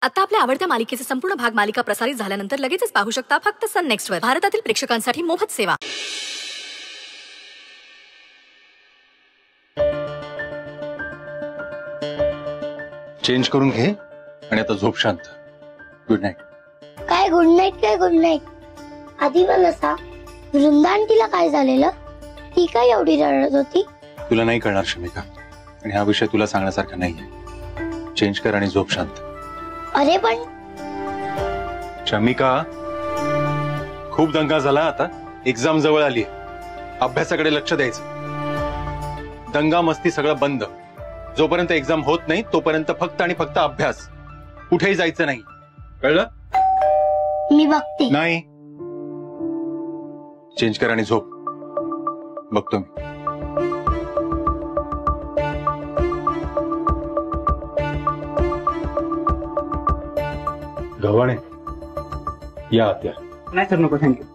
आता आपल्या आवडत्या मालिकेचे संपूर्ण भाग मालिका प्रसारित झाल्यानंतर लगेचच पाहू शकता फक्त सन नेक्स्ट वर. भारतातील प्रेक्षकांसाठी मोफत सेवा. चेंज करून घे आणि आता झोप शांत. Good night. काय गुड नाईट काय गुड नाईट. आधी मला सांग, वृंदा आंटीला काय झालेलं? ती काय एवढी रडत होती? तुला नाही कळणार शमिका, आणि हा विषय तुला सांगण्यासारखा नाहीये. चेंज कर आणि झोप शांत. अरे पण शमिका, खूप दंगा झाला. आता एक्झाम जवळ आली. अभ्यासाकडे लक्ष द्यायचं. दंगा मस्ती सगळं बंद. जोपर्यंत एक्झाम होत नाही तोपर्यंत फक्त आणि फक्त अभ्यास. कुठेही जायचं नाही, कळलं? मी बघते. नाही, चेंज कर आणि झोप. बघतो मी. गव्हाणे या आत्या. नाही सर, नको, थँक्यू.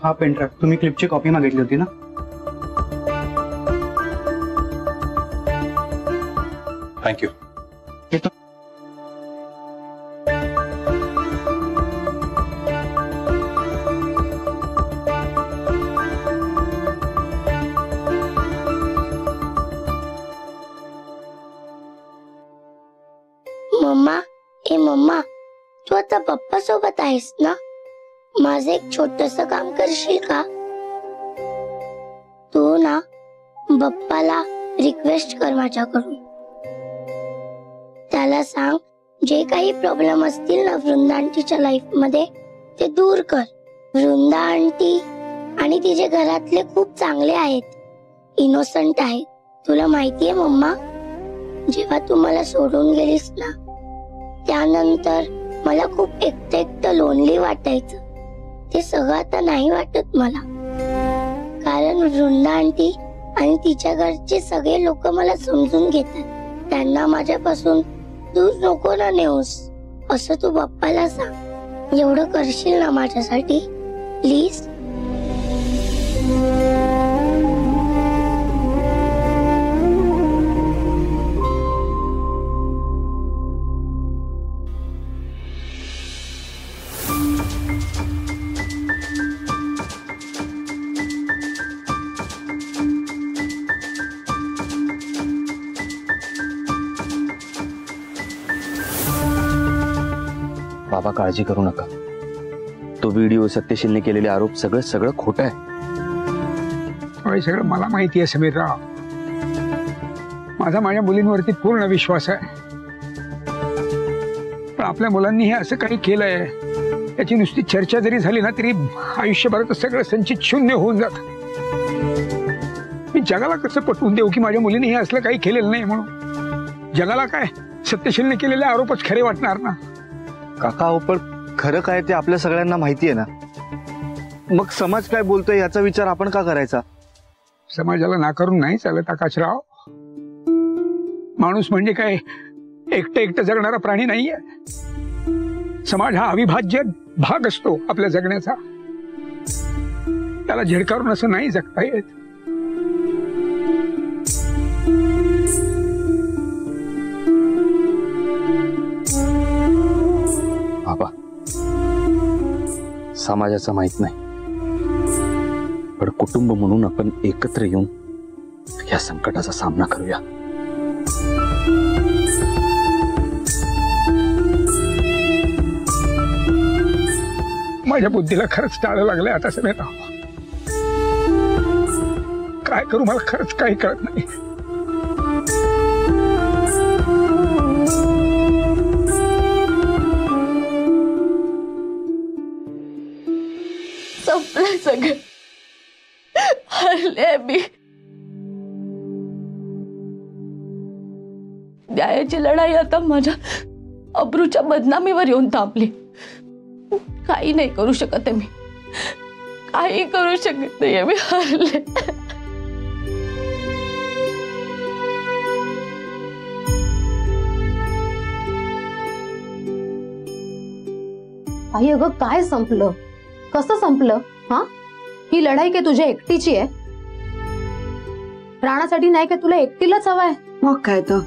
हा पेनड्राईव्ह तुम्ही क्लिपची कॉपी मागितली होती ना? थँक्यू. येतो. मम्मा, ए मम्मा, तू आता पप्पा सोबत आहेस ना? माझं एक छोटस काम करशील का? तू ना पप्पाला रिक्वेस्ट कर माझ्याकडून. त्याला सांग, जे काही प्रॉब्लेम असतील ना वृंदा आंटीच्या लाईफ मध्ये ते दूर कर. वृंदा आंटी आणि तिचे घरातले खूप चांगले आहेत, इनोसंट आहेत. तुला माहितीये मम्मा, जेव्हा तू मला सोडून गेलीस ना, त्यानंतर मला खूप एकटं लोनली वाटायचं. ते सगळं आता नाही वाटत मला, कारण वृंदा आंटी आणि तिच्या घरचे सगळे लोक मला समजून घेतात. त्यांना माझ्यापासून दूर नको ना नेऊस, असं तू पप्पाला सांग. एवढं करशील ना माझ्यासाठी प्लीज? बाबा, काळजी करू नका. तो व्हिडिओ, सत्यशीलने केलेले आरोप सगळं खोटं आहे. हे सगळं मला माहिती आहे समीरराव. माझ्या मुलींवरती पूर्ण विश्वास आहे. पण आपल्या मुलांनी हे असं काही केलंय, याची नुसती चर्चा जरी झाली ना तरी आयुष्यभरात सगळं संचित शून्य होऊन जात. मी जगाला कसं पटवून देऊ की माझ्या मुलीने हे असलं काही केलेलं नाही म्हणून? जगाला काय सत्यशीलने केलेले आरोपच खरे वाटणार ना? काका, हो पण खरं काय ते आपल्या सगळ्यांना माहितीये ना. मग समाज काय बोलतोय याचा विचार आपण का करायचा? समाजाला नाकारून नाही चालत आकाशराव. माणूस म्हणजे काय एकटं जगणारा प्राणी नाहीये. समाज हा अविभाज्य भाग असतो आपल्या जगण्याचा. त्याला झिडकारून असं नाही जगता येत. बाबा, समाजाचं माहित नाही, पण कुटुंब म्हणून आपण एकत्र येऊन या संकटाचा सामना करूया. माझ्या बुद्धीला खरंच टाळं लागलंय आता समेराव. काय करू मला खरंच काही कळत नाही. संपलं सगळं. हरले मी. न्यायाची लढाई आता माझ्या अब्रूच्या बदनामीवर येऊन थांबली. काही नाही करू शकत आहे मी. काही करू शकत नाहीये मी. हरले. आई, अगं काय संपलं? कसं संपलं? हा, ही लढाई काय तुझ्या एकटीची आहे? प्राणासाठी नाही का तुला एकटीलाच हवाय? मग काय तर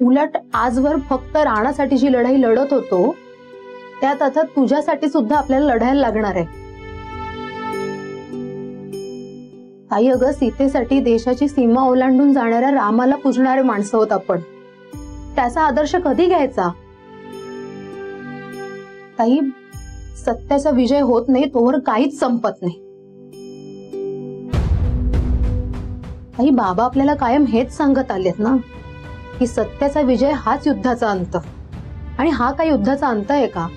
उलट आजवर फक्त राणासाठी जी लढाई लढत होतो त्यात आता तुझ्यासाठी सुद्धा आपल्याला लढायला लागणार आहे. ताई अगं, सीतेसाठी देशाची सीमा ओलांडून जाणाऱ्या रामाला पूजणारे माणसं होत आपण. त्याचा आदर्श कधी घ्यायचा? ताई, सत्याचा विजय होत नाही तोवर काहीच संपत नाही. ताई, बाबा आपल्याला कायम हेच सांगत आलेत ना की सत्याचा विजय हाच युद्धाचा अंत. आणि हा काय युद्धाचा अंत आहे का?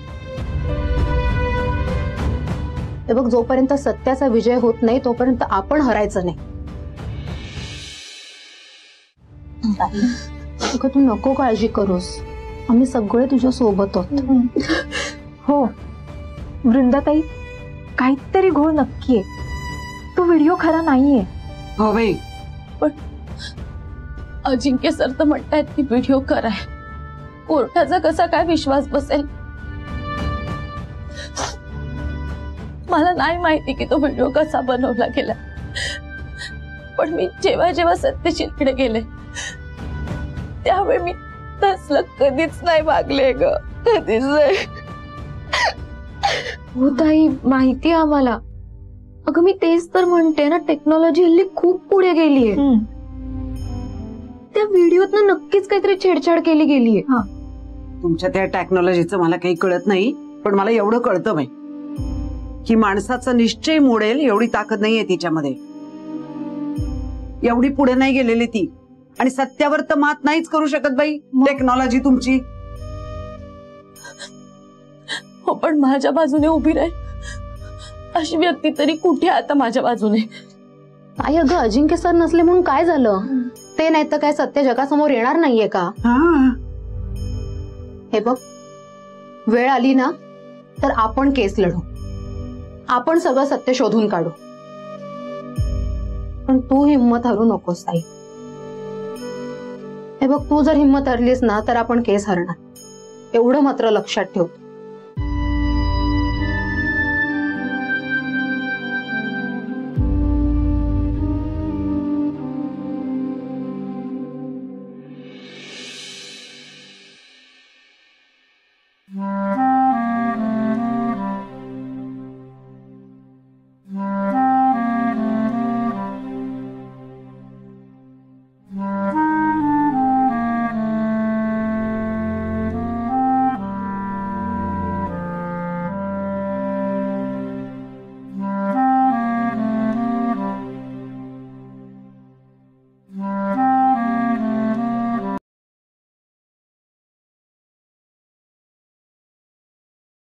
हे बघ, जोपर्यंत सत्याचा विजय होत नाही तोपर्यंत आपण हरायचं नाही. तू नको काळजी करूस, आम्ही सगळे तुझ्या सोबत आहोत. हो वृंदाताई, काहीतरी घोळ नक्की आहे. तो व्हिडिओ खरा नाहीये. हो बाई, पण अजिंक्य सर तर म्हणतायत की व्हिडिओ कराय. कोर्टाचा कसा काय विश्वास बसेल? मला नाही माहिती की तो व्हिडिओ कसा बनवला गेला, पण मी जेव्हा जेव्हा सत्यशीलकडे गेले त्यावेळी मी तसलं कधीच नाही वागले ग, कधीच नाही. हो ताई, माहिती आहे आम्हाला. अगं मी तेच तर म्हणते ना, टेक्नॉलॉजी हल्ली खूप पुढे गेलीये. त्या व्हिडिओत नक्कीच काहीतरी छेडछाड केली गेलीये. तुमच्या त्या टेक्नॉलॉजीचं मला काही कळत नाही, पण मला एवढं कळतं बाई की माणसाचा निश्चय मोडेल एवढी ताकद नाहीये तिच्यामध्ये. एवढी पुढे नाही गेलेली ती, आणि सत्यावर तर मात नाहीच करू शकत बाई टेक्नॉलॉजी तुमची. हो, पण माझ्या बाजूने उभी राहील अशी व्यक्ती तरी कुठे आता माझ्या बाजूने? आई अगं, अजिंक्य सर नसले म्हणून काय झालं? ते नाही तर काय सत्य जगासमोर येणार नाहीये का? हे बघ, वेळ आली ना तर आपण केस लढू, आपण सगळं सत्य शोधून काढू. पण तू हिम्मत हरू नकोस ताई. हे बघ, तू जर हिम्मत हरलीस ना तर आपण केस हरणार, एवढं मात्र लक्षात ठेव.